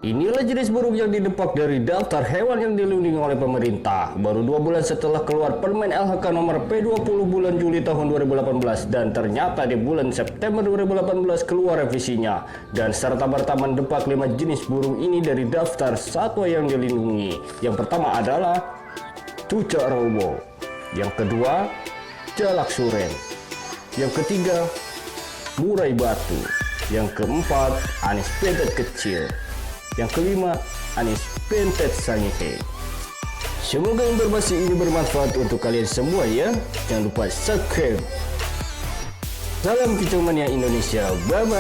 Inilah jenis burung yang didepak dari daftar hewan yang dilindungi oleh pemerintah. Baru 2 bulan setelah keluar Permen LHK nomor P20 bulan Juli tahun 2018 dan ternyata di bulan September 2018 keluar revisinya dan serta-merta mendepak 5 jenis burung ini dari daftar satwa yang dilindungi. Yang pertama adalah cucak rowo, yang kedua jalak suren, yang ketiga murai batu, yang keempat anis pentet kecil, yang kelima, anis pentet sangihe. Semoga informasi ini bermanfaat untuk kalian semua ya. Jangan lupa subscribe. Salam Kicau Mania Indonesia. Bye-bye.